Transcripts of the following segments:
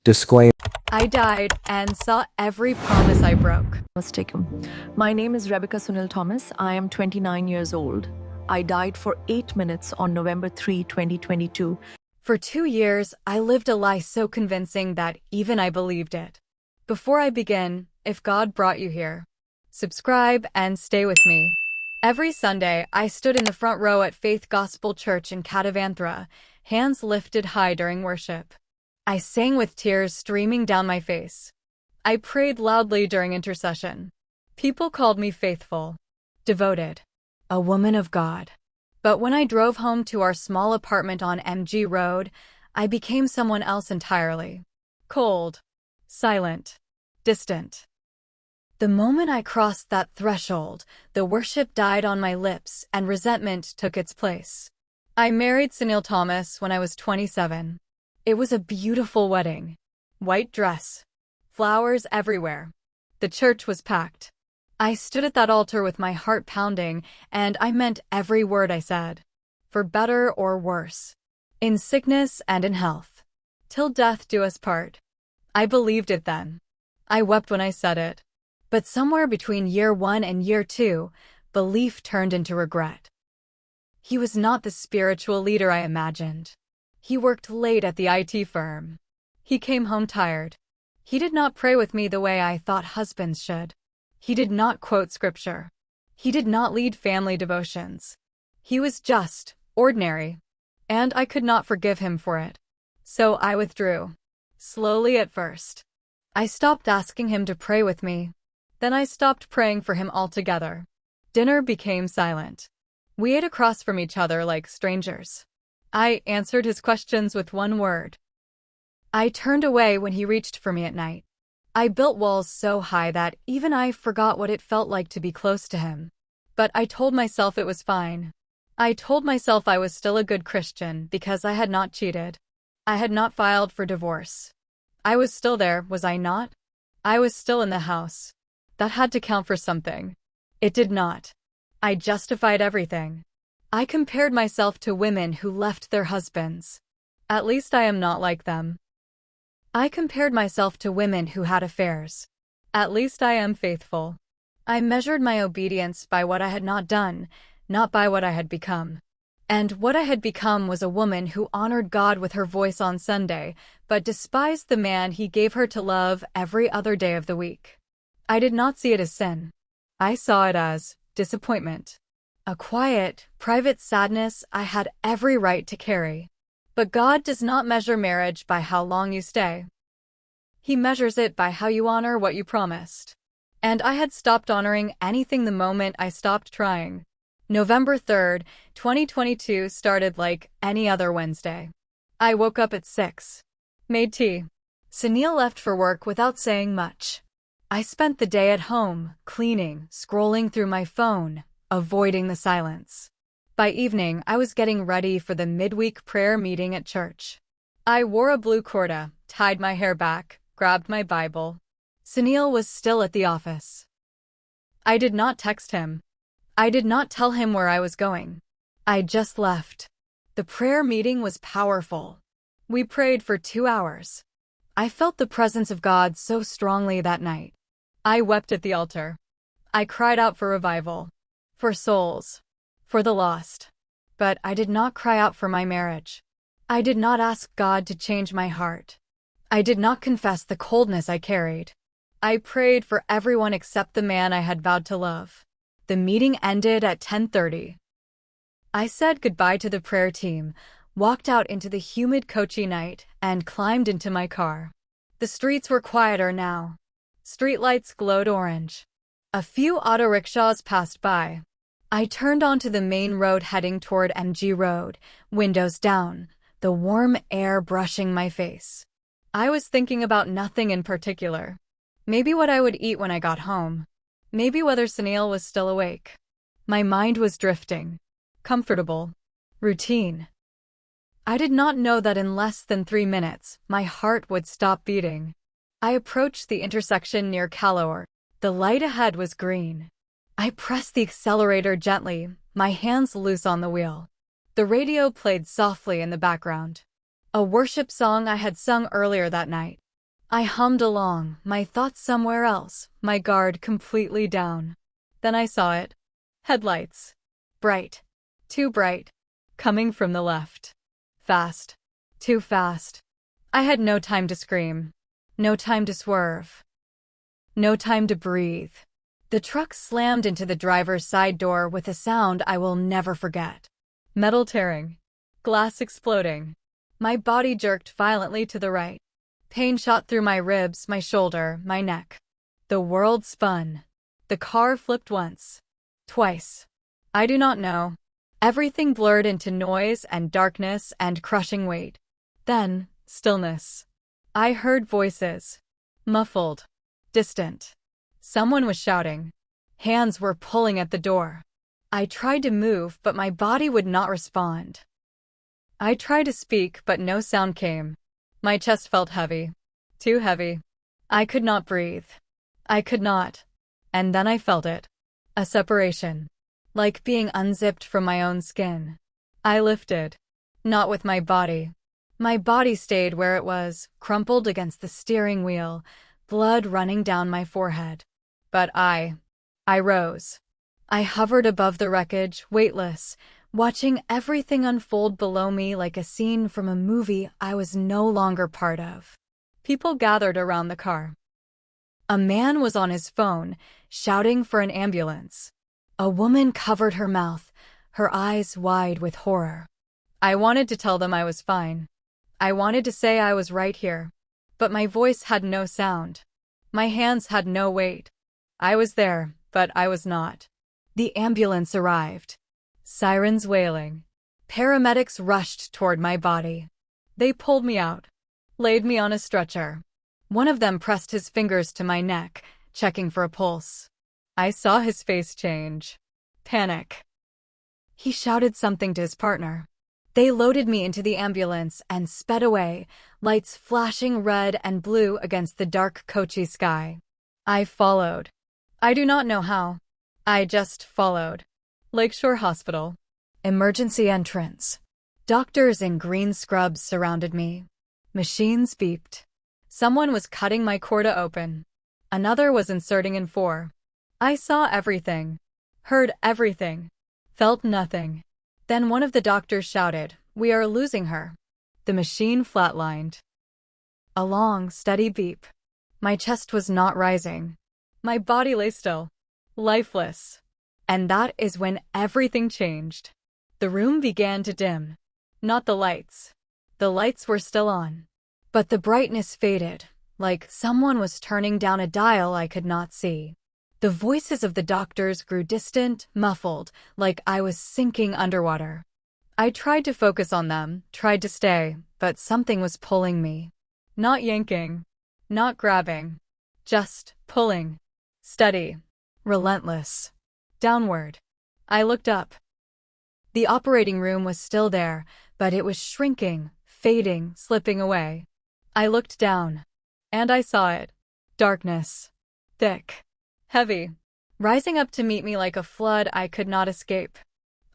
Disclaimer. I died and saw every promise I broke. Taken. My name is Rebecca Sunil Thomas. I am 29 years old. I died for 8 minutes on November 3, 2022. For 2 years, I lived a lie so convincing that even I believed it. Before I begin, if God brought you here, subscribe and stay with me. Every Sunday, I stood in the front row at Faith Gospel Church in Katavanthra, hands lifted high during worship. I sang with tears streaming down my face. I prayed loudly during intercession. People called me faithful, devoted, a woman of God. But when I drove home to our small apartment on MG Road, I became someone else entirely. Cold, silent, distant. The moment I crossed that threshold, the worship died on my lips and resentment took its place. I married Sunil Thomas when I was 27. It was a beautiful wedding. White dress. Flowers everywhere. The church was packed. I stood at that altar with my heart pounding, and I meant every word I said. For better or worse. In sickness and in health. Till death do us part. I believed it then. I wept when I said it. But somewhere between year 1 and year 2, belief turned into regret. He was not the spiritual leader I imagined. He worked late at the IT firm. He came home tired. He did not pray with me the way I thought husbands should. He did not quote scripture. He did not lead family devotions. He was just, ordinary. And I could not forgive him for it. So I withdrew. Slowly at first. I stopped asking him to pray with me. Then I stopped praying for him altogether. Dinner became silent. We ate across from each other like strangers. I answered his questions with one word. I turned away when he reached for me at night. I built walls so high that even I forgot what it felt like to be close to him. But I told myself it was fine. I told myself I was still a good Christian because I had not cheated. I had not filed for divorce. I was still there, was I not? I was still in the house. That had to count for something. It did not. I justified everything. I compared myself to women who left their husbands. At least I am not like them. I compared myself to women who had affairs. At least I am faithful. I measured my obedience by what I had not done, not by what I had become. And what I had become was a woman who honored God with her voice on Sunday, but despised the man he gave her to love every other day of the week. I did not see it as sin. I saw it as disappointment. A quiet, private sadness I had every right to carry. But God does not measure marriage by how long you stay. He measures it by how you honor what you promised. And I had stopped honoring anything the moment I stopped trying. November 3rd, 2022 started like any other Wednesday. I woke up at 6. Made tea. Sunil left for work without saying much. I spent the day at home, cleaning, scrolling through my phone, avoiding the silence. By evening, I was getting ready for the midweek prayer meeting at church. I wore a blue kurta, tied my hair back, grabbed my Bible. Sunil was still at the office. I did not text him. I did not tell him where I was going. I just left. The prayer meeting was powerful. We prayed for 2 hours. I felt the presence of God so strongly that night. I wept at the altar. I cried out for revival. For souls. For the lost. But I did not cry out for my marriage. I did not ask God to change my heart. I did not confess the coldness I carried. I prayed for everyone except the man I had vowed to love. The meeting ended at 10:30. I said goodbye to the prayer team, walked out into the humid Kochi night, and climbed into my car. The streets were quieter now. Streetlights glowed orange. A few auto rickshaws passed by. I turned onto the main road heading toward MG Road, windows down, the warm air brushing my face. I was thinking about nothing in particular. Maybe what I would eat when I got home. Maybe whether Sunil was still awake. My mind was drifting. Comfortable. Routine. I did not know that in less than 3 minutes, my heart would stop beating. I approached the intersection near Kalor. The light ahead was green. I pressed the accelerator gently, my hands loose on the wheel. The radio played softly in the background. A worship song I had sung earlier that night. I hummed along, my thoughts somewhere else, my guard completely down. Then I saw it. Headlights. Bright. Too bright. Coming from the left. Fast. Too fast. I had no time to scream. No time to swerve. No time to breathe. The truck slammed into the driver's side door with a sound I will never forget. Metal tearing. Glass exploding. My body jerked violently to the right. Pain shot through my ribs, my shoulder, my neck. The world spun. The car flipped once. Twice. I do not know. Everything blurred into noise and darkness and crushing weight. Then, stillness. I heard voices. Muffled. Distant. Someone was shouting. Hands were pulling at the door. I tried to move, but my body would not respond. I tried to speak, but no sound came. My chest felt heavy. Too heavy. I could not breathe. I could not. And then I felt it. A separation. Like being unzipped from my own skin. I lifted. Not with my body. My body stayed where it was, crumpled against the steering wheel, blood running down my forehead. But I rose. I hovered above the wreckage, weightless, watching everything unfold below me like a scene from a movie I was no longer part of. People gathered around the car. A man was on his phone, shouting for an ambulance. A woman covered her mouth, her eyes wide with horror. I wanted to tell them I was fine. I wanted to say I was right here. But my voice had no sound. My hands had no weight. I was there, but I was not. The ambulance arrived. Sirens wailing. Paramedics rushed toward my body. They pulled me out, laid me on a stretcher. One of them pressed his fingers to my neck, checking for a pulse. I saw his face change. Panic. He shouted something to his partner. They loaded me into the ambulance and sped away, lights flashing red and blue against the dark Kochi sky. I followed. I do not know how. I just followed. Lakeshore Hospital. Emergency entrance. Doctors in green scrubs surrounded me. Machines beeped. Someone was cutting my chorda open. Another was inserting in 4. I saw everything. Heard everything. Felt nothing. Then one of the doctors shouted, "We are losing her." The machine flatlined. A long, steady beep. My chest was not rising. My body lay still. Lifeless. And that is when everything changed. The room began to dim. Not the lights. The lights were still on. But the brightness faded, like someone was turning down a dial I could not see. The voices of the doctors grew distant, muffled, like I was sinking underwater. I tried to focus on them, tried to stay, but something was pulling me. Not yanking. Not grabbing. Just pulling. Steady. Relentless. Downward. I looked up. The operating room was still there, but it was shrinking, fading, slipping away. I looked down. And I saw it. Darkness. Thick. Heavy. Rising up to meet me like a flood I could not escape.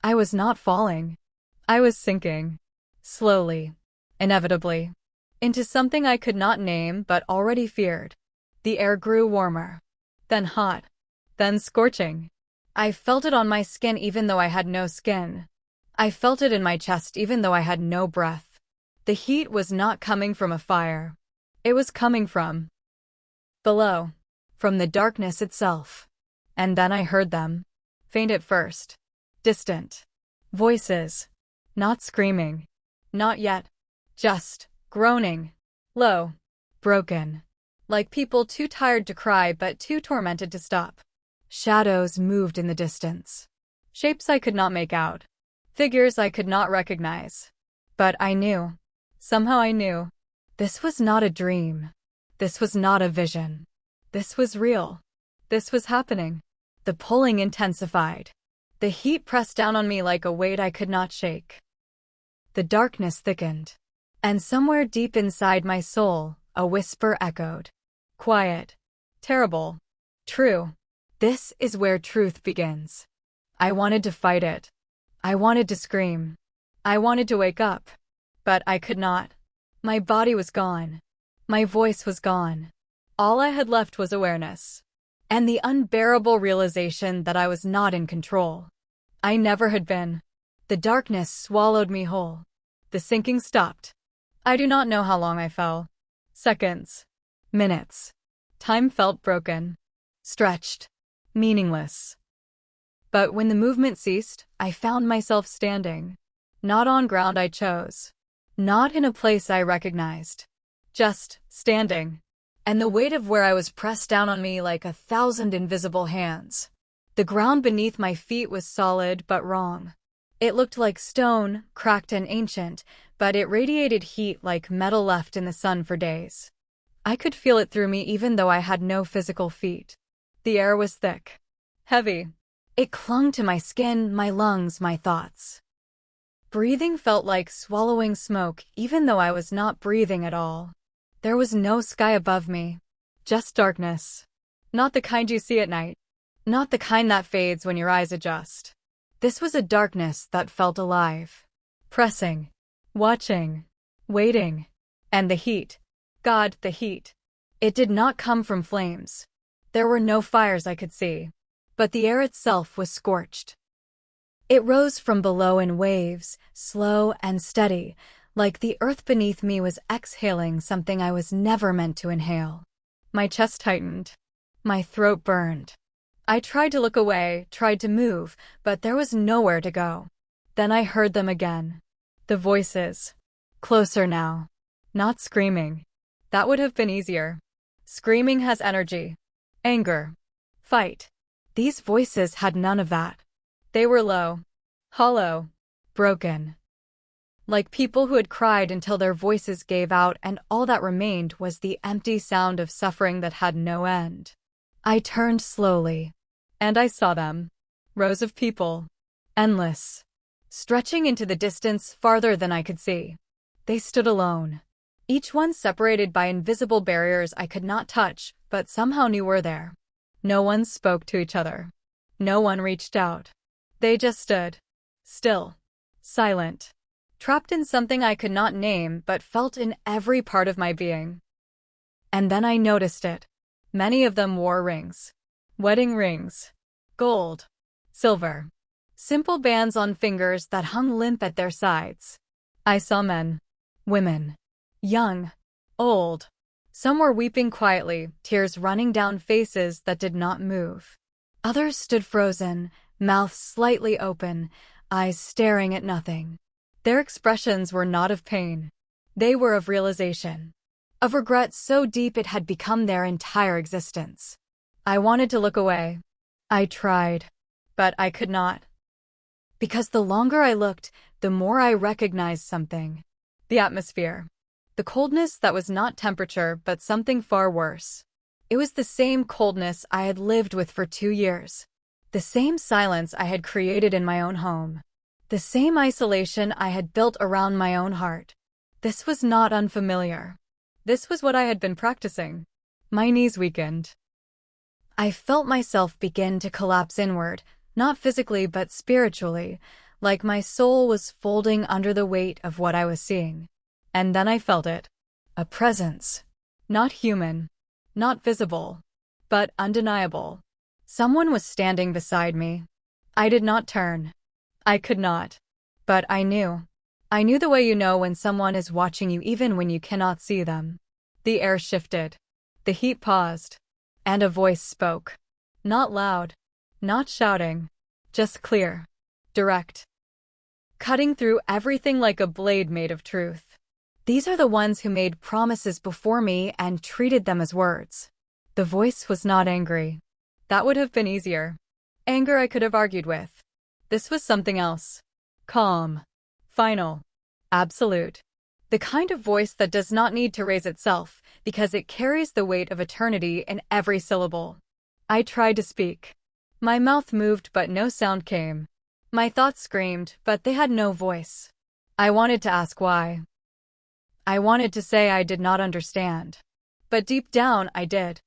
I was not falling. I was sinking. Slowly. Inevitably. Into something I could not name but already feared. The air grew warmer. Then hot. Then scorching. I felt it on my skin even though I had no skin. I felt it in my chest even though I had no breath. The heat was not coming from a fire. It was coming from below. From the darkness itself. And then I heard them. Faint at first. Distant. Voices. Not screaming. Not yet. Just groaning. Low. Broken. Like people too tired to cry but too tormented to stop. Shadows moved in the distance. Shapes I could not make out. Figures I could not recognize. But I knew. Somehow I knew. This was not a dream. This was not a vision. This was real. This was happening. The pulling intensified. The heat pressed down on me like a weight I could not shake. The darkness thickened. And somewhere deep inside my soul, a whisper echoed. Quiet. Terrible. True. This is where truth begins. I wanted to fight it. I wanted to scream. I wanted to wake up. But I could not. My body was gone. My voice was gone. All I had left was awareness. And the unbearable realization that I was not in control. I never had been. The darkness swallowed me whole. The sinking stopped. I do not know how long I fell. Seconds. Minutes. Time felt broken. Stretched. Meaningless. But when the movement ceased, I found myself standing. Not on ground I chose. Not in a place I recognized. Just standing. And the weight of where I was pressed down on me like 1,000 invisible hands. The ground beneath my feet was solid but wrong. It looked like stone, cracked and ancient, but it radiated heat like metal left in the sun for days. I could feel it through me even though I had no physical feet. The air was thick. Heavy. It clung to my skin, my lungs, my thoughts. Breathing felt like swallowing smoke even though I was not breathing at all. There was no sky above me. Just darkness. Not the kind you see at night. Not the kind that fades when your eyes adjust. This was a darkness that felt alive. Pressing. Watching. Waiting. And the heat. God, the heat. It did not come from flames. There were no fires I could see. But the air itself was scorched. It rose from below in waves, slow and steady, like the earth beneath me was exhaling something I was never meant to inhale. My chest tightened. My throat burned. I tried to look away, tried to move, but there was nowhere to go. Then I heard them again. The voices. Closer now. Not screaming. That would have been easier. Screaming has energy. Anger. Fight. These voices had none of that. They were low. Hollow. Broken. Like people who had cried until their voices gave out and all that remained was the empty sound of suffering that had no end. I turned slowly. And I saw them. Rows of people. Endless. Stretching into the distance farther than I could see. They stood alone. Each one separated by invisible barriers I could not touch, but somehow knew were there. No one spoke to each other. No one reached out. They just stood. Still. Silent. Trapped in something I could not name but felt in every part of my being. And then I noticed it. Many of them wore rings. Wedding rings. Gold. Silver. Simple bands on fingers that hung limp at their sides. I saw men. Women. Young. Old. Some were weeping quietly, tears running down faces that did not move. Others stood frozen, mouths slightly open, eyes staring at nothing. Their expressions were not of pain. They were of realization. Of regret so deep it had become their entire existence. I wanted to look away. I tried. But I could not. Because the longer I looked, the more I recognized something. The atmosphere. The coldness that was not temperature but something far worse. It was the same coldness I had lived with for 2 years. The same silence I had created in my own home. The same isolation I had built around my own heart. This was not unfamiliar. This was what I had been practicing. My knees weakened. I felt myself begin to collapse inward, not physically but spiritually, like my soul was folding under the weight of what I was seeing. And then I felt it. A presence. Not human. Not visible. But undeniable. Someone was standing beside me. I did not turn. I could not. But I knew. I knew the way you know when someone is watching you even when you cannot see them. The air shifted. The heat paused. And a voice spoke. Not loud. Not shouting. Just clear. Direct. Cutting through everything like a blade made of truth. These are the ones who made promises before me and treated them as words. The voice was not angry. That would have been easier. Anger I could have argued with. This was something else. Calm. Final. Absolute. The kind of voice that does not need to raise itself, because it carries the weight of eternity in every syllable. I tried to speak. My mouth moved but no sound came. My thoughts screamed, but they had no voice. I wanted to ask why. I wanted to say I did not understand. But deep down, I did.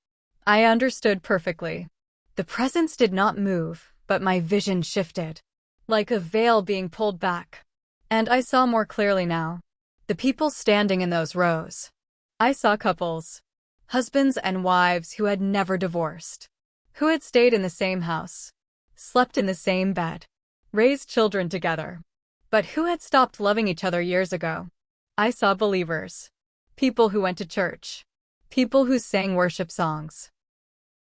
I understood perfectly. The presence did not move, but my vision shifted. Like a veil being pulled back. And I saw more clearly now. The people standing in those rows. I saw couples, husbands and wives who had never divorced, who had stayed in the same house, slept in the same bed, raised children together, but who had stopped loving each other years ago. I saw believers, people who went to church, people who sang worship songs,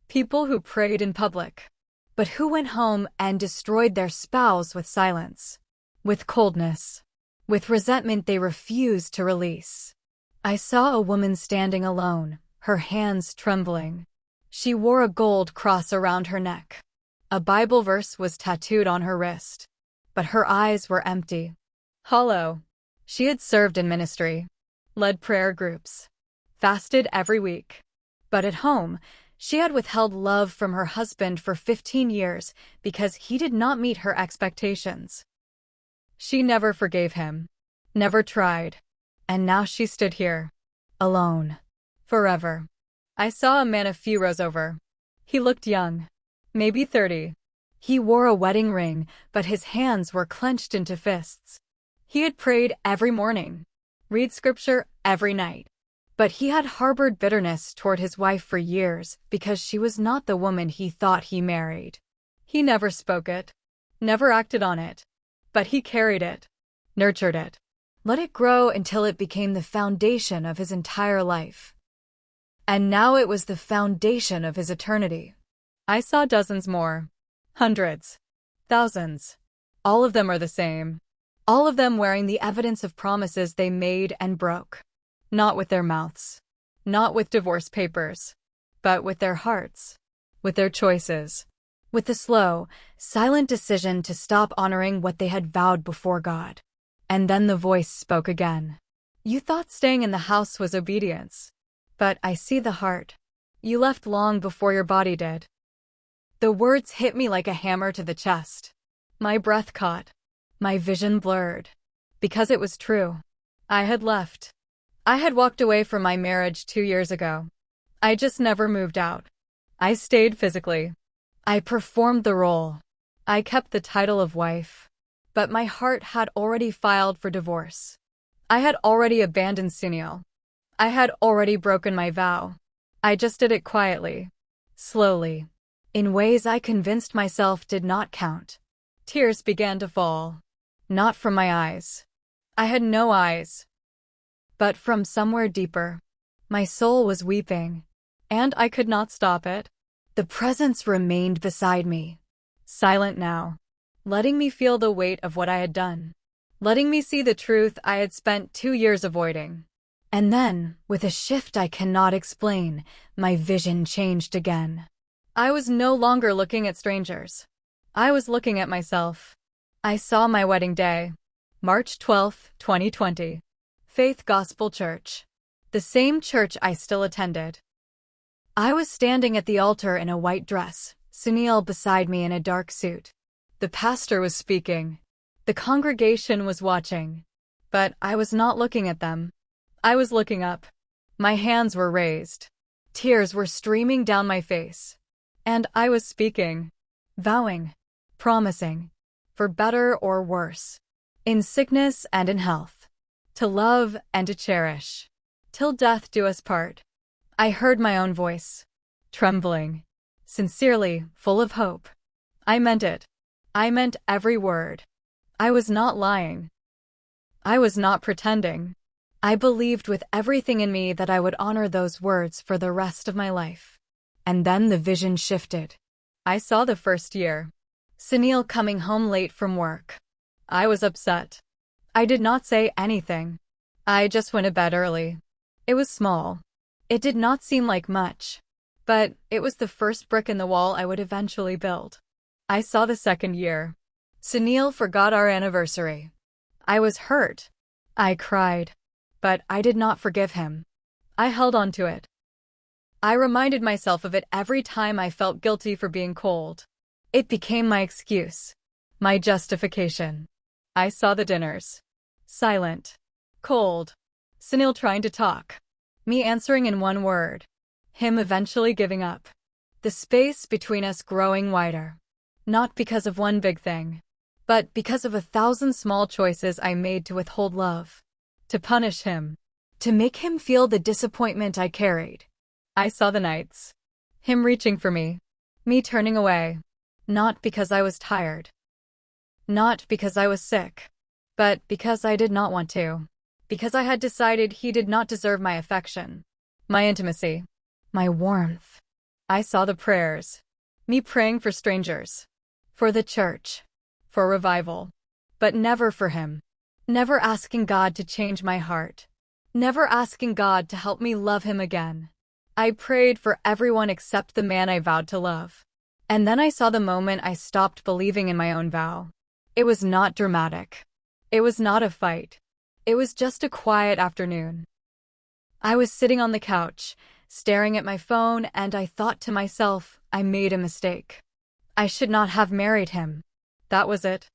people who prayed in public, but who went home and destroyed their spouse with silence, with coldness, with resentment they refused to release. I saw a woman standing alone, her hands trembling. She wore a gold cross around her neck. A Bible verse was tattooed on her wrist, but her eyes were empty, hollow. She had served in ministry, led prayer groups, fasted every week. But at home, she had withheld love from her husband for 15 years because he did not meet her expectations. She never forgave him, never tried, and now she stood here, alone, forever. I saw a man a few rows over. He looked young, maybe 30. He wore a wedding ring, but his hands were clenched into fists. He had prayed every morning, read scripture every night. But he had harbored bitterness toward his wife for years because she was not the woman he thought he married. He never spoke it, never acted on it, but he carried it, nurtured it, let it grow until it became the foundation of his entire life. And now it was the foundation of his eternity. I saw dozens more, hundreds, thousands. All of them are the same. All of them wearing the evidence of promises they made and broke. Not with their mouths, not with divorce papers, but with their hearts, with their choices, with the slow, silent decision to stop honoring what they had vowed before God. And then the voice spoke again. You thought staying in the house was obedience, but I see the heart. You left long before your body did. The words hit me like a hammer to the chest. My breath caught, my vision blurred, because it was true. I had left. I had walked away from my marriage 2 years ago. I just never moved out. I stayed physically. I performed the role. I kept the title of wife. But my heart had already filed for divorce. I had already abandoned Sunil. I had already broken my vow. I just did it quietly, slowly, in ways I convinced myself did not count. Tears began to fall. Not from my eyes. I had no eyes. But from somewhere deeper, my soul was weeping, and I could not stop it. The presence remained beside me, silent now, letting me feel the weight of what I had done, letting me see the truth I had spent 2 years avoiding. And then, with a shift I cannot explain, my vision changed again. I was no longer looking at strangers. I was looking at myself. I saw my wedding day, March 12, 2020. Faith Gospel Church. The same church I still attended. I was standing at the altar in a white dress, Sunil beside me in a dark suit. The pastor was speaking. The congregation was watching. But I was not looking at them. I was looking up. My hands were raised. Tears were streaming down my face. And I was speaking, vowing, promising, for better or worse, in sickness and in health. To love and to cherish, till death do us part. I heard my own voice, trembling, sincerely, full of hope. I meant it. I meant every word. I was not lying. I was not pretending. I believed with everything in me that I would honor those words for the rest of my life. And then the vision shifted. I saw the first year. Sunil coming home late from work. I was upset. I did not say anything. I just went to bed early. It was small. It did not seem like much. But it was the first brick in the wall I would eventually build. I saw the second year. Sunil forgot our anniversary. I was hurt. I cried. But I did not forgive him. I held on to it. I reminded myself of it every time I felt guilty for being cold. It became my excuse, my justification. I saw the dinners. Silent. Cold. Sunil trying to talk. Me answering in one word. Him eventually giving up. The space between us growing wider. Not because of one big thing, but because of 1,000 small choices I made to withhold love. To punish him. to make him feel the disappointment I carried. I saw the nights. Him reaching for me turning away. Not because I was tired. Not because I was sick. But because I did not want to. Because I had decided he did not deserve my affection, my intimacy, my warmth. I saw the prayers. Me praying for strangers. For the church. For revival. But never for him. Never asking God to change my heart. Never asking God to help me love him again. I prayed for everyone except the man I vowed to love. And then I saw the moment I stopped believing in my own vow. It was not dramatic. It was not a fight. It was just a quiet afternoon. I was sitting on the couch, staring at my phone, and I thought to myself, I made a mistake. I should not have married him. That was it.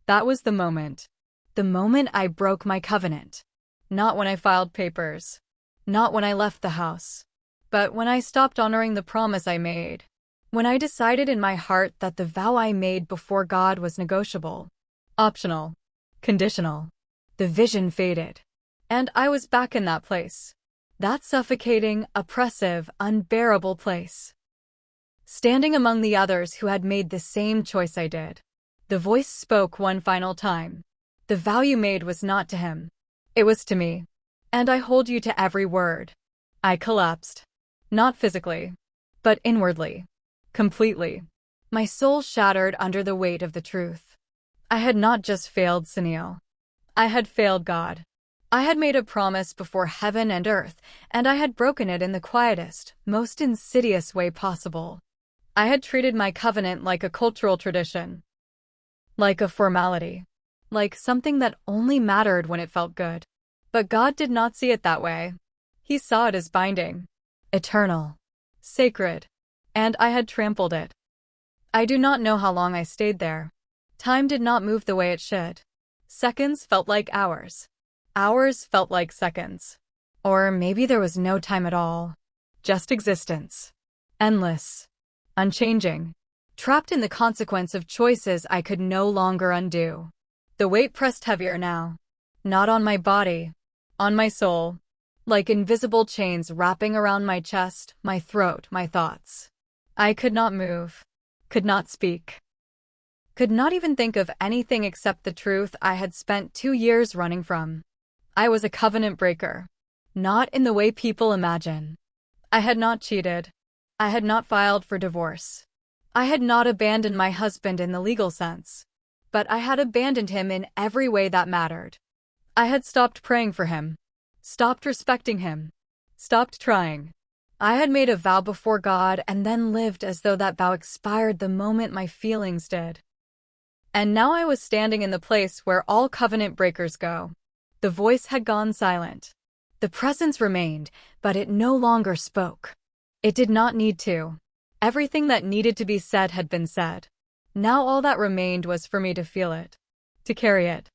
That was the moment. The moment I broke my covenant. Not when I filed papers. Not when I left the house. But when I stopped honoring the promise I made. When I decided in my heart that the vow I made before God was negotiable, optional, conditional. The vision faded. And I was back in that place. That suffocating, oppressive, unbearable place. Standing among the others who had made the same choice I did. The voice spoke one final time. The vow you made was not to him. It was to me. And I hold you to every word. I collapsed. Not physically, but inwardly. Completely. My soul shattered under the weight of the truth. I had not just failed Sunil. I had failed God. I had made a promise before heaven and earth, and I had broken it in the quietest, most insidious way possible. I had treated my covenant like a cultural tradition. Like a formality. Like something that only mattered when it felt good. But God did not see it that way. He saw it as binding. Eternal. Sacred. And I had trampled it. I do not know how long I stayed there. Time did not move the way it should. Seconds felt like hours. Hours felt like seconds. Or maybe there was no time at all. Just existence. Endless. Unchanging. Trapped in the consequence of choices I could no longer undo. The weight pressed heavier now. Not on my body. On my soul. Like invisible chains wrapping around my chest, my throat, my thoughts. I could not move. Could not speak. Could not even think of anything except the truth I had spent 2 years running from. I was a covenant breaker. Not in the way people imagine. I had not cheated. I had not filed for divorce. I had not abandoned my husband in the legal sense. But I had abandoned him in every way that mattered. I had stopped praying for him. Stopped respecting him. Stopped trying. I had made a vow before God and then lived as though that vow expired the moment my feelings did. And now I was standing in the place where all covenant breakers go. The voice had gone silent. The presence remained, but it no longer spoke. It did not need to. Everything that needed to be said had been said. Now all that remained was for me to feel it. To carry it.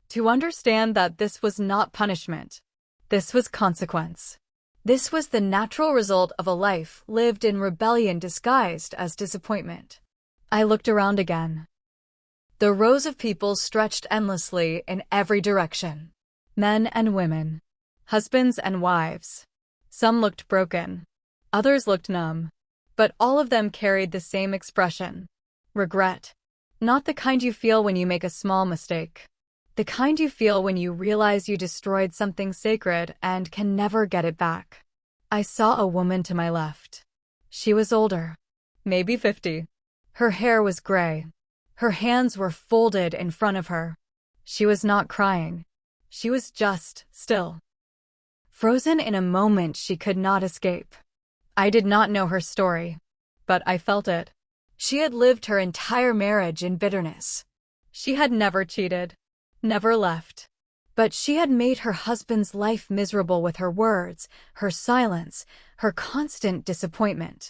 To understand that this was not punishment. This was consequence. This was the natural result of a life lived in rebellion disguised as disappointment. I looked around again. The rows of people stretched endlessly in every direction. Men and women. Husbands and wives. Some looked broken. Others looked numb. But all of them carried the same expression. Regret. Not the kind you feel when you make a small mistake. The kind you feel when you realize you destroyed something sacred and can never get it back. I saw a woman to my left. She was older. Maybe 50. Her hair was gray. Her hands were folded in front of her. She was not crying. She was just still. Frozen in a moment she could not escape. I did not know her story, but I felt it. She had lived her entire marriage in bitterness. She had never cheated. Never left. But she had made her husband's life miserable with her words, her silence, her constant disappointment.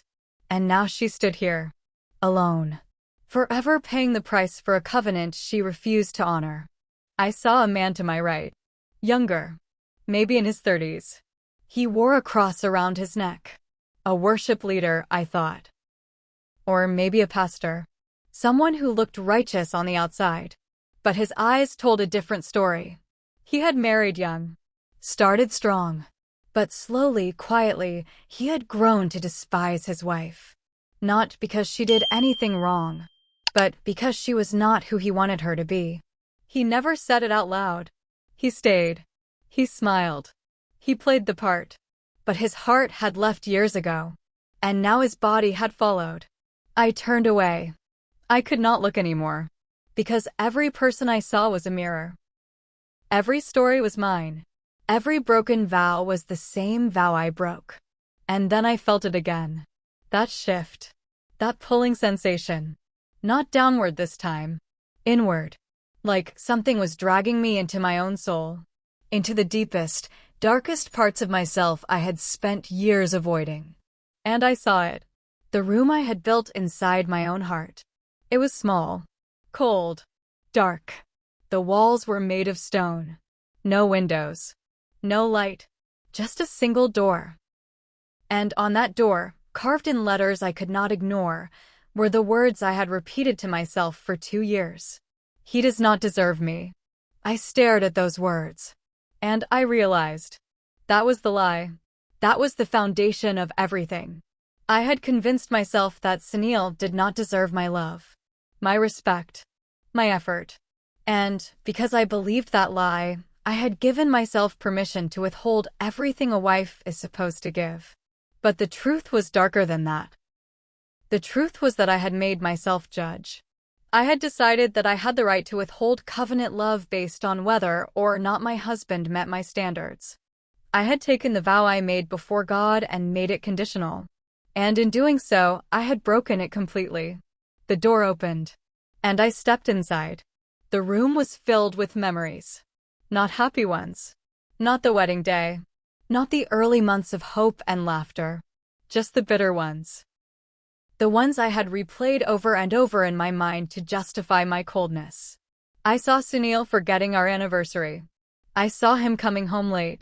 And now she stood here, alone, forever paying the price for a covenant she refused to honor. I saw a man to my right, younger, maybe in his 30s. He wore a cross around his neck. A worship leader, I thought. Or maybe a pastor. Someone who looked righteous on the outside. But his eyes told a different story. He had married young. Started strong. But slowly, quietly, he had grown to despise his wife. Not because she did anything wrong, but because she was not who he wanted her to be. He never said it out loud. He stayed. He smiled. He played the part. But his heart had left years ago, and now his body had followed. I turned away. I could not look anymore, because every person I saw was a mirror. Every story was mine. Every broken vow was the same vow I broke. And then I felt it again. That shift. That pulling sensation. Not downward this time. Inward. Like something was dragging me into my own soul. Into the deepest, darkest parts of myself I had spent years avoiding. And I saw it. The room I had built inside my own heart. It was small. Cold. Dark. The walls were made of stone. No windows. No light. Just a single door. And on that door, carved in letters I could not ignore, were the words I had repeated to myself for 2 years. He does not deserve me. I stared at those words. And I realized. That was the lie. That was the foundation of everything. I had convinced myself that Sunil did not deserve my love, my respect, my effort. And because I believed that lie, I had given myself permission to withhold everything a wife is supposed to give. But the truth was darker than that. The truth was that I had made myself judge. I had decided that I had the right to withhold covenant love based on whether or not my husband met my standards. I had taken the vow I made before God and made it conditional. And in doing so, I had broken it completely. The door opened, and I stepped inside. The room was filled with memories. Not happy ones. Not the wedding day. Not the early months of hope and laughter. Just the bitter ones. The ones I had replayed over and over in my mind to justify my coldness. I saw Sunil forgetting our anniversary. I saw him coming home late.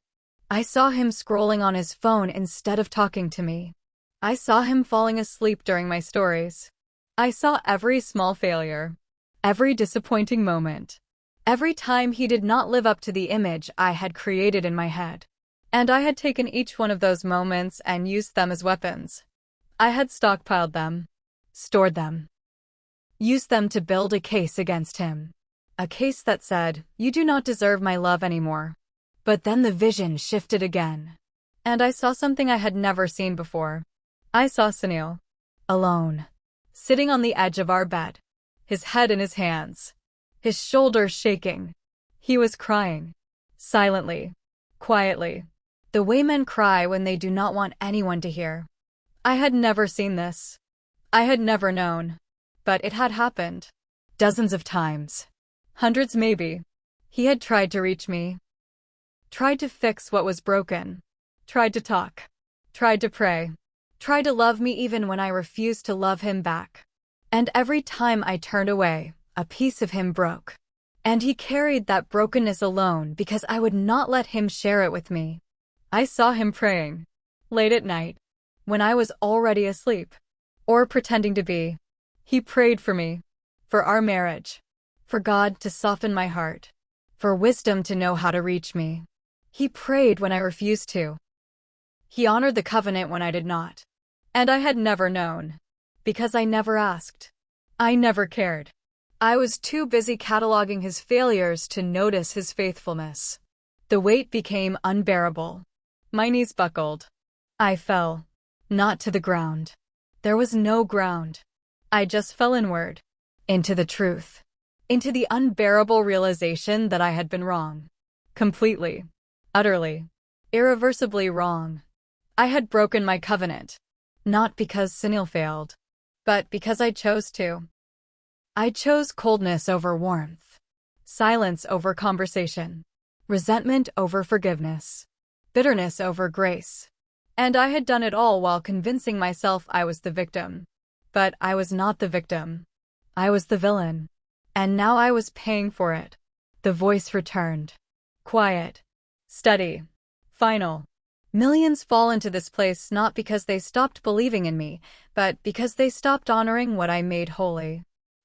I saw him scrolling on his phone instead of talking to me. I saw him falling asleep during my stories. I saw every small failure. Every disappointing moment. Every time he did not live up to the image I had created in my head. And I had taken each one of those moments and used them as weapons. I had stockpiled them, stored them, used them to build a case against him. A case that said, "You do not deserve my love anymore." But then the vision shifted again. And I saw something I had never seen before. I saw Sunil. Alone. Sitting on the edge of our bed. His head in his hands. His shoulders shaking. He was crying. Silently. Quietly. The way men cry when they do not want anyone to hear. I had never seen this. I had never known. But it had happened. Dozens of times. Hundreds maybe. He had tried to reach me. Tried to fix what was broken. Tried to talk. Tried to pray. Tried to love me even when I refused to love him back. And every time I turned away, a piece of him broke. And he carried that brokenness alone because I would not let him share it with me. I saw him praying. Late at night. When I was already asleep. Or pretending to be. He prayed for me. For our marriage. For God to soften my heart. For wisdom to know how to reach me. He prayed when I refused to. He honored the covenant when I did not. And I had never known. Because I never asked. I never cared. I was too busy cataloging his failures to notice his faithfulness. The weight became unbearable. My knees buckled. I fell. Not to the ground. There was no ground. I just fell inward. Into the truth. Into the unbearable realization that I had been wrong. Completely. Utterly. Irreversibly wrong. I had broken my covenant. Not because Sunil failed. But because I chose to. I chose coldness over warmth. Silence over conversation. Resentment over forgiveness. Bitterness over grace. And I had done it all while convincing myself I was the victim. But I was not the victim. I was the villain. And now I was paying for it. The voice returned. Quiet. Steady. Final. Millions fall into this place not because they stopped believing in me, but because they stopped honoring what I made holy.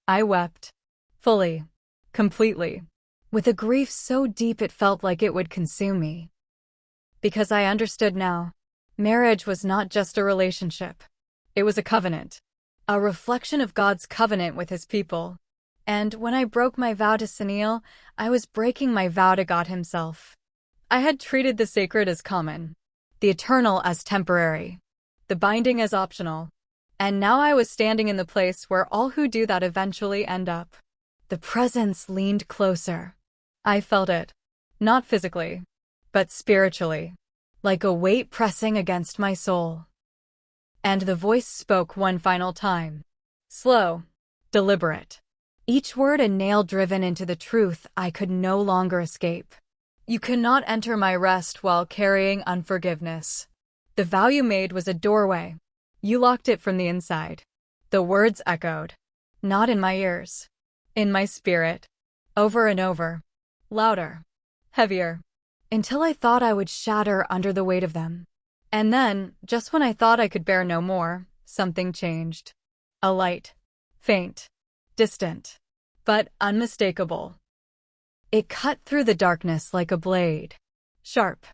I wept. Fully. Completely. With a grief so deep it felt like it would consume me. because I understood now. Marriage was not just a relationship. It was a covenant. A reflection of God's covenant with His people. And when I broke my vow to Sunil, I was breaking my vow to God Himself. I had treated the sacred as common, the eternal as temporary, the binding as optional. And now I was standing in the place where all who do that eventually end up. The presence leaned closer. I felt it. Not physically, but spiritually. Like a weight pressing against my soul. And the voice spoke one final time. Slow, deliberate. Each word a nail driven into the truth I could no longer escape. You cannot enter my rest while carrying unforgiveness. The vow you made was a doorway. You locked it from the inside. The words echoed. Not in my ears. In my spirit. Over and over. Louder. Heavier. Until I thought I would shatter under the weight of them. And then, just when I thought I could bear no more, something changed. A light. Faint. Distant. But unmistakable. It cut through the darkness like a blade. Sharp.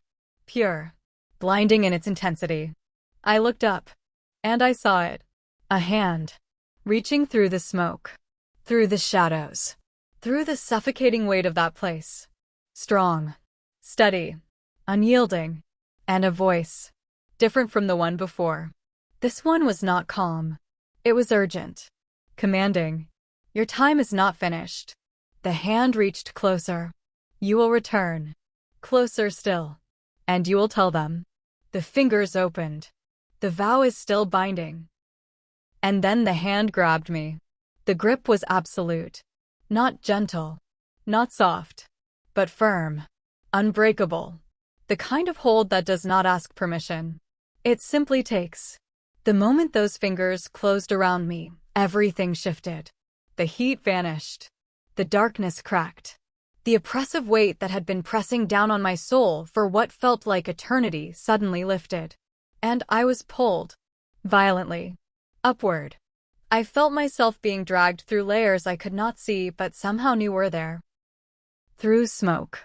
Pure. Blinding in its intensity. I looked up. And I saw it. A hand. Reaching through the smoke. Through the shadows. Through the suffocating weight of that place. Strong. Steady. Unyielding. And a voice. Different from the one before. This one was not calm. It was urgent. Commanding. Your time is not finished. The hand reached closer. You will return. Closer still. And you will tell them. The fingers opened. The vow is still binding. And then the hand grabbed me. The grip was absolute. Not gentle. Not soft. But firm. Unbreakable. The kind of hold that does not ask permission. It simply takes. The moment those fingers closed around me, everything shifted. The heat vanished. The darkness cracked. The oppressive weight that had been pressing down on my soul for what felt like eternity suddenly lifted. And I was pulled. Violently. Upward. I felt myself being dragged through layers I could not see but somehow knew were there. Through smoke.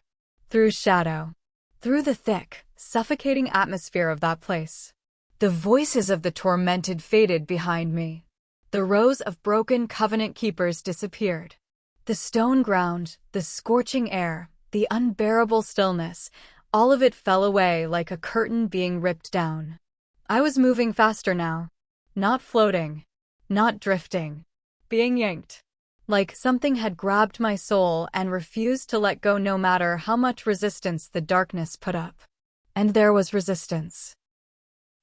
Through shadow. Through the thick, suffocating atmosphere of that place. The voices of the tormented faded behind me. The rows of broken covenant keepers disappeared. The stone ground, the scorching air, the unbearable stillness, all of it fell away like a curtain being ripped down. I was moving faster now. Not floating. Not drifting. Being yanked. Like something had grabbed my soul and refused to let go no matter how much resistance the darkness put up. And there was resistance.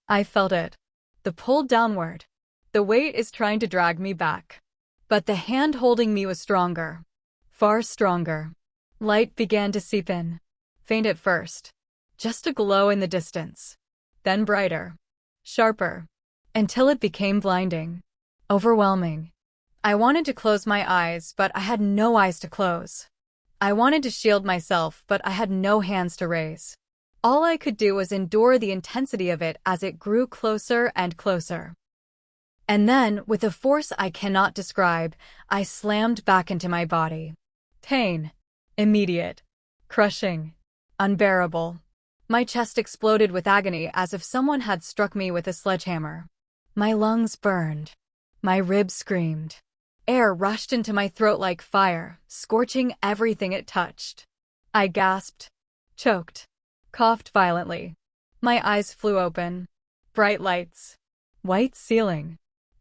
I felt it. The pull downward. The weight is trying to drag me back. But the hand holding me was stronger. Far stronger. Light began to seep in. Faint at first. Just a glow in the distance. Then brighter. Sharper. Until it became blinding. Overwhelming. I wanted to close my eyes, but I had no eyes to close. I wanted to shield myself, but I had no hands to raise. All I could do was endure the intensity of it as it grew closer and closer. And then, with a force I cannot describe, I slammed back into my body. Pain. Immediate. Crushing. Unbearable. My chest exploded with agony as if someone had struck me with a sledgehammer. My lungs burned. My ribs screamed. Air rushed into my throat like fire, scorching everything it touched. I gasped. Choked. Coughed violently. My eyes flew open. Bright lights. White ceiling.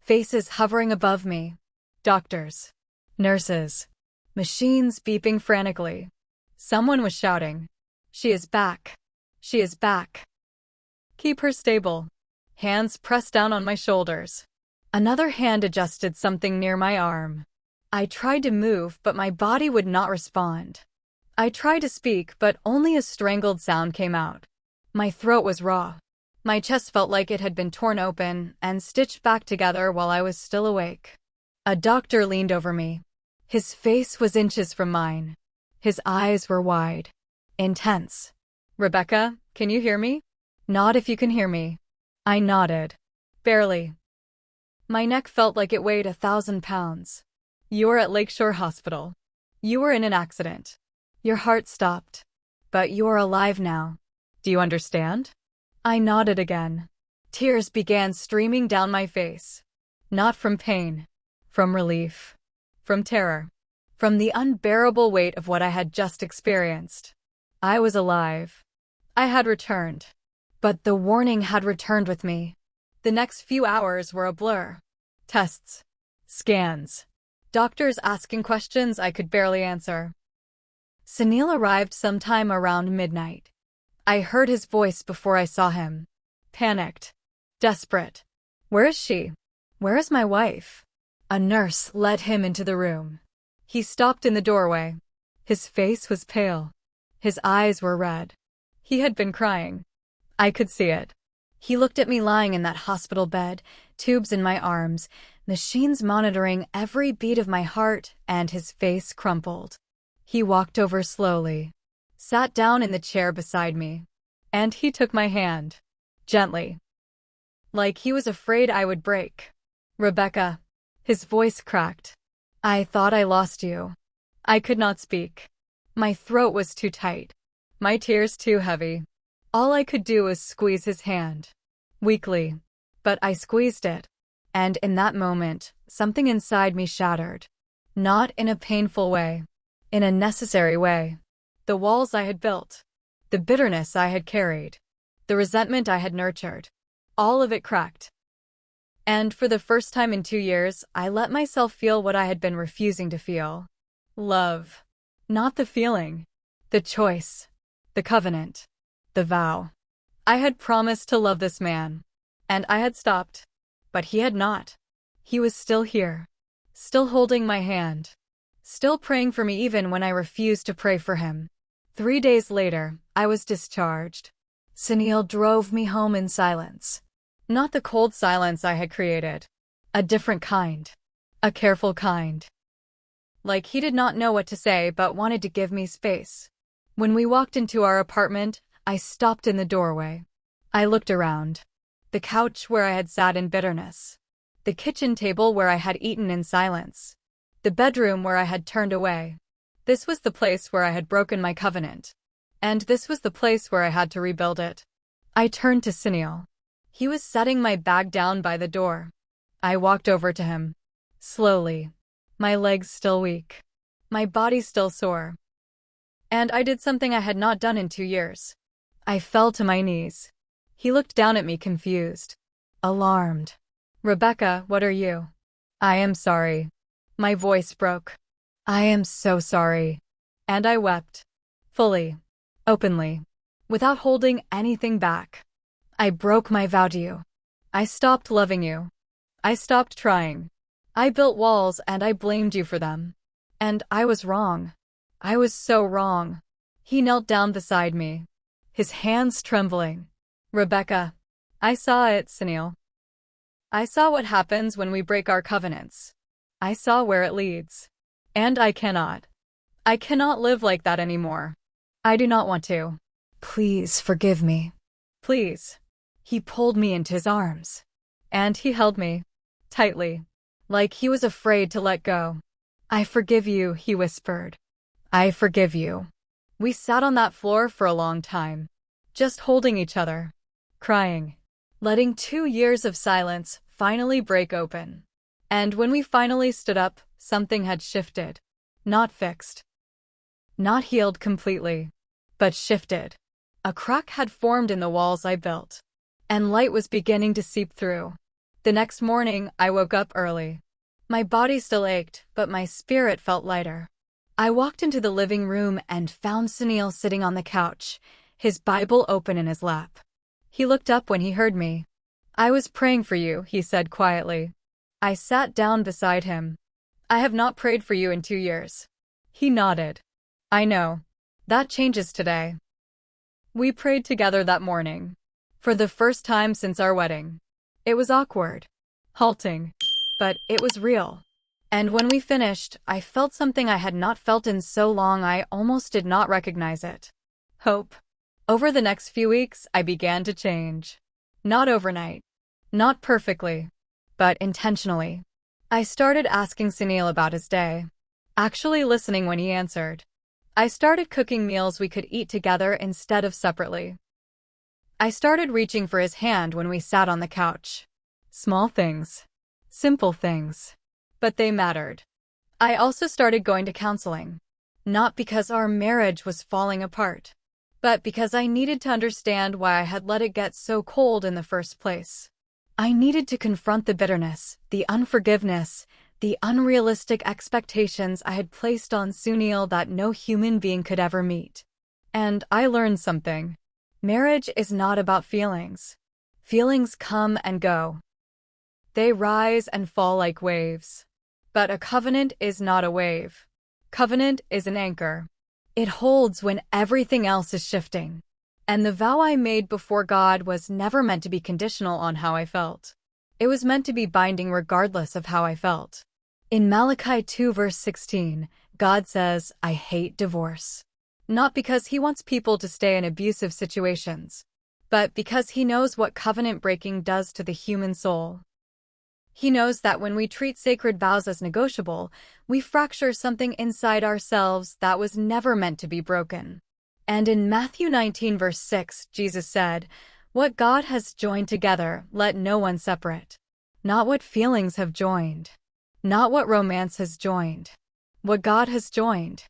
Faces hovering above me. Doctors. Nurses. Machines beeping frantically. Someone was shouting. She is back. She is back. Keep her stable. Hands pressed down on my shoulders. Another hand adjusted something near my arm. I tried to move, but my body would not respond. I tried to speak, but only a strangled sound came out. My throat was raw. My chest felt like it had been torn open and stitched back together while I was still awake. A doctor leaned over me. His face was inches from mine. His eyes were wide. Intense. Rebecca, can you hear me? Nod if you can hear me. I nodded. Barely. My neck felt like it weighed 1,000 pounds. You are at Lakeshore Hospital. You were in an accident. Your heart stopped. But you are alive now. Do you understand? I nodded again. Tears began streaming down my face. Not from pain, from relief, from terror, from the unbearable weight of what I had just experienced. I was alive. I had returned. But the warning had returned with me. The next few hours were a blur. Tests, scans, doctors asking questions I could barely answer. Sunil arrived sometime around midnight. I heard his voice before I saw him. Panicked. Desperate. Where is she? Where is my wife? A nurse led him into the room. He stopped in the doorway. His face was pale. His eyes were red. He had been crying. I could see it. He looked at me lying in that hospital bed, tubes in my arms, machines monitoring every beat of my heart, and his face crumpled. He walked over slowly, sat down in the chair beside me, and he took my hand, gently, like he was afraid I would break. Rebecca. His voice cracked. I thought I lost you. I could not speak. My throat was too tight, my tears too heavy. All I could do was squeeze his hand. Weakly. But I squeezed it. And in that moment, something inside me shattered. Not in a painful way. In a necessary way. The walls I had built. The bitterness I had carried. The resentment I had nurtured. All of it cracked. And for the first time in 2 years, I let myself feel what I had been refusing to feel. Love. Not the feeling. The choice. The covenant. The vow. I had promised to love this man. And I had stopped. But he had not. He was still here. Still holding my hand. Still praying for me even when I refused to pray for him. 3 days later, I was discharged. Sunil drove me home in silence. Not the cold silence I had created. A different kind. A careful kind. Like he did not know what to say but wanted to give me space. When we walked into our apartment, I stopped in the doorway. I looked around. The couch where I had sat in bitterness. The kitchen table where I had eaten in silence. The bedroom where I had turned away. This was the place where I had broken my covenant. And this was the place where I had to rebuild it. I turned to Sunil. He was setting my bag down by the door. I walked over to him. Slowly. My legs still weak. My body still sore. And I did something I had not done in 2 years. I fell to my knees. He looked down at me confused. Alarmed. Rebecca, what are you? I am sorry. My voice broke. I am so sorry. And I wept. Fully. Openly. Without holding anything back. I broke my vow to you. I stopped loving you. I stopped trying. I built walls and I blamed you for them. And I was wrong. I was so wrong. He knelt down beside me. His hands trembling. Rebecca. I saw it, Sunil. I saw what happens when we break our covenants. I saw where it leads. And I cannot live like that anymore. I do not want to. Please forgive me. Please. He pulled me into his arms. And he held me. Tightly. Like he was afraid to let go. I forgive you, he whispered. I forgive you. We sat on that floor for a long time. Just holding each other. Crying. Letting 2 years of silence finally break open. And when we finally stood up, something had shifted. Not fixed. Not healed completely. But shifted. A crack had formed in the walls I built. And light was beginning to seep through. The next morning, I woke up early. My body still ached, but my spirit felt lighter. I walked into the living room and found Sunil sitting on the couch, his Bible open in his lap. He looked up when he heard me. I was praying for you, he said quietly. I sat down beside him. I have not prayed for you in 2 years. He nodded. I know. That changes today. We prayed together that morning. For the first time since our wedding. It was awkward. Halting. But it was real. And when we finished, I felt something I had not felt in so long I almost did not recognize it. Hope. Over the next few weeks, I began to change. Not overnight. Not perfectly. But intentionally. I started asking Sunil about his day. Actually listening when he answered. I started cooking meals we could eat together instead of separately. I started reaching for his hand when we sat on the couch. Small things. Simple things. But they mattered. I also started going to counseling. Not because our marriage was falling apart, but because I needed to understand why I had let it get so cold in the first place. I needed to confront the bitterness, the unforgiveness, the unrealistic expectations I had placed on Sunil that no human being could ever meet. And I learned something. Marriage is not about feelings. Feelings come and go. They rise and fall like waves. But a covenant is not a wave. Covenant is an anchor. It holds when everything else is shifting. And the vow I made before God was never meant to be conditional on how I felt. It was meant to be binding regardless of how I felt. In Malachi 2 verse 16, God says, "I hate divorce." Not because he wants people to stay in abusive situations, but because he knows what covenant breaking does to the human soul. He knows that when we treat sacred vows as negotiable, we fracture something inside ourselves that was never meant to be broken. And in Matthew 19 verse 6, Jesus said, "What God has joined together, let no one separate." Not what feelings have joined. Not what romance has joined. What God has joined.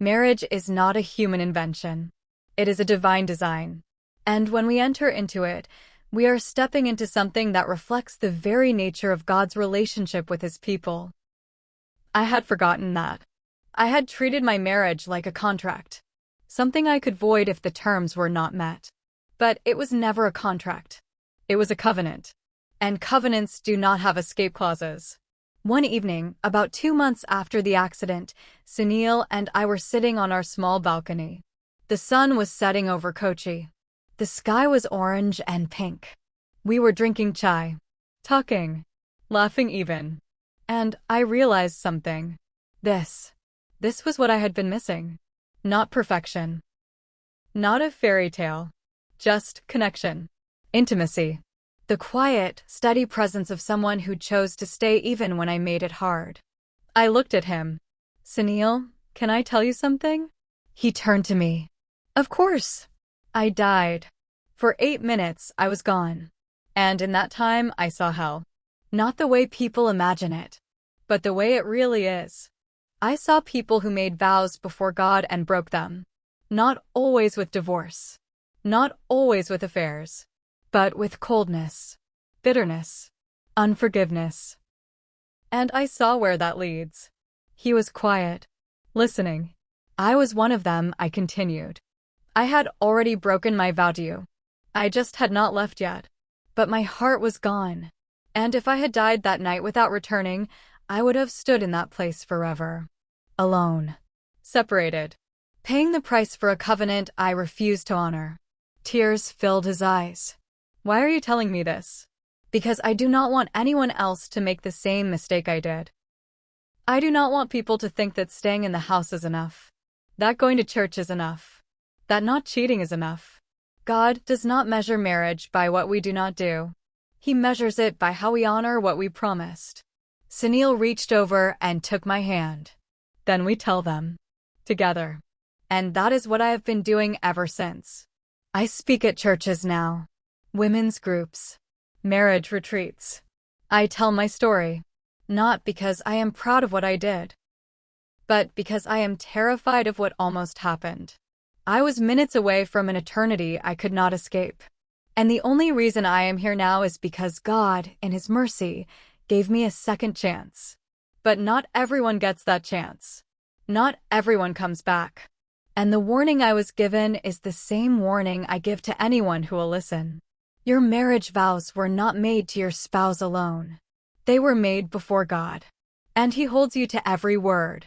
Marriage is not a human invention. It is a divine design. And when we enter into it, we are stepping into something that reflects the very nature of God's relationship with his people. I had forgotten that. I had treated my marriage like a contract. Something I could void if the terms were not met. But it was never a contract. It was a covenant. And covenants do not have escape clauses. One evening, about 2 months after the accident, Sunil and I were sitting on our small balcony. The sun was setting over Kochi. The sky was orange and pink. We were drinking chai, talking, laughing even. And I realized something. This was what I had been missing. Not perfection. Not a fairy tale. Just connection. Intimacy. The quiet, steady presence of someone who chose to stay even when I made it hard. I looked at him. "Sunil, can I tell you something?" He turned to me. "Of course." I died. For 8 minutes, I was gone. And in that time, I saw hell. Not the way people imagine it, but the way it really is. I saw people who made vows before God and broke them. Not always with divorce. Not always with affairs. But with coldness, bitterness, unforgiveness. And I saw where that leads. He was quiet, listening. I was one of them, I continued. I had already broken my vow to you. I just had not left yet. But my heart was gone. And if I had died that night without returning, I would have stood in that place forever. Alone. Separated. Paying the price for a covenant I refused to honor. Tears filled his eyes. "Why are you telling me this?" "Because I do not want anyone else to make the same mistake I did. I do not want people to think that staying in the house is enough. That going to church is enough. That not cheating is enough. God does not measure marriage by what we do not do. He measures it by how we honor what we promised." Sunil reached over and took my hand. "Then we tell them. Together." And that is what I have been doing ever since. I speak at churches now. Women's groups. Marriage retreats. I tell my story. Not because I am proud of what I did, but because I am terrified of what almost happened. I was minutes away from an eternity I could not escape. And the only reason I am here now is because God, in his mercy, gave me a second chance. But not everyone gets that chance. Not everyone comes back. And the warning I was given is the same warning I give to anyone who will listen. Your marriage vows were not made to your spouse alone. They were made before God. And he holds you to every word.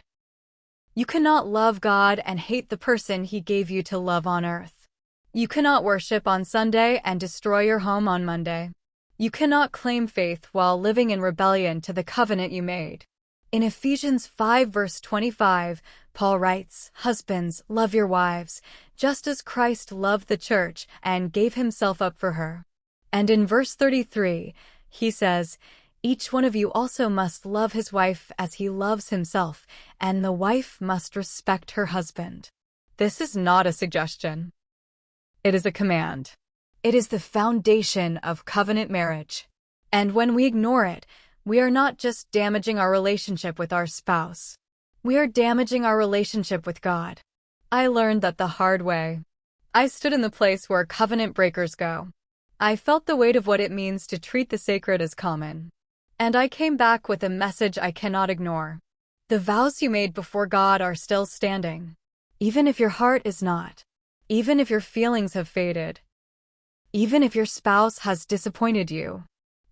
You cannot love God and hate the person he gave you to love on earth. You cannot worship on Sunday and destroy your home on Monday. You cannot claim faith while living in rebellion to the covenant you made. In Ephesians 5 verse 25, Paul writes, "Husbands, love your wives, just as Christ loved the church and gave himself up for her." And in verse 33, he says, "Each one of you also must love his wife as he loves himself, and the wife must respect her husband." This is not a suggestion. It is a command. It is the foundation of covenant marriage. And when we ignore it, we are not just damaging our relationship with our spouse. We are damaging our relationship with God. I learned that the hard way. I stood in the place where covenant breakers go. I felt the weight of what it means to treat the sacred as common. And I came back with a message I cannot ignore. The vows you made before God are still standing. Even if your heart is not. Even if your feelings have faded. Even if your spouse has disappointed you.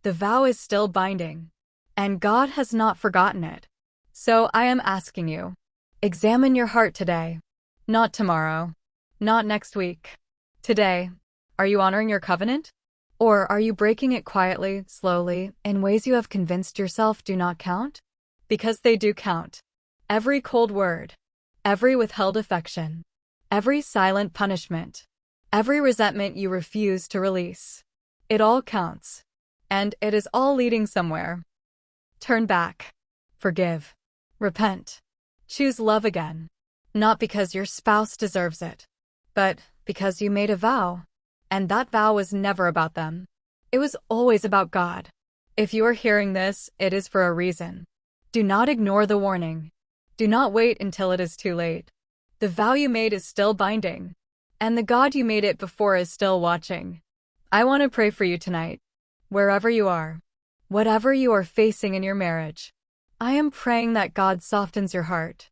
The vow is still binding. And God has not forgotten it. So I am asking you, examine your heart today. Not tomorrow. Not next week. Today. Are you honoring your covenant? Or are you breaking it quietly, slowly, in ways you have convinced yourself do not count? Because they do count. Every cold word. Every withheld affection. Every silent punishment. Every resentment you refuse to release. It all counts. And it is all leading somewhere. Turn back. Forgive. Repent. Choose love again. Not because your spouse deserves it, but because you made a vow. And that vow was never about them. It was always about God. If you are hearing this, it is for a reason. Do not ignore the warning. Do not wait until it is too late. The vow you made is still binding. And the God you made it before is still watching. I want to pray for you tonight. Wherever you are. Whatever you are facing in your marriage. I am praying that God softens your heart.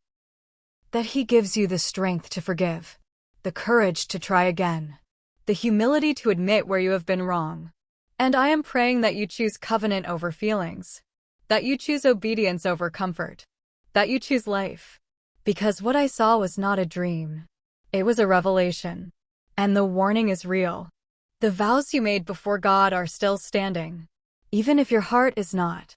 That He gives you the strength to forgive. The courage to try again. The humility to admit where you have been wrong. And I am praying that you choose covenant over feelings. That you choose obedience over comfort. That you choose life. Because what I saw was not a dream. It was a revelation. And the warning is real. The vows you made before God are still standing. Even if your heart is not.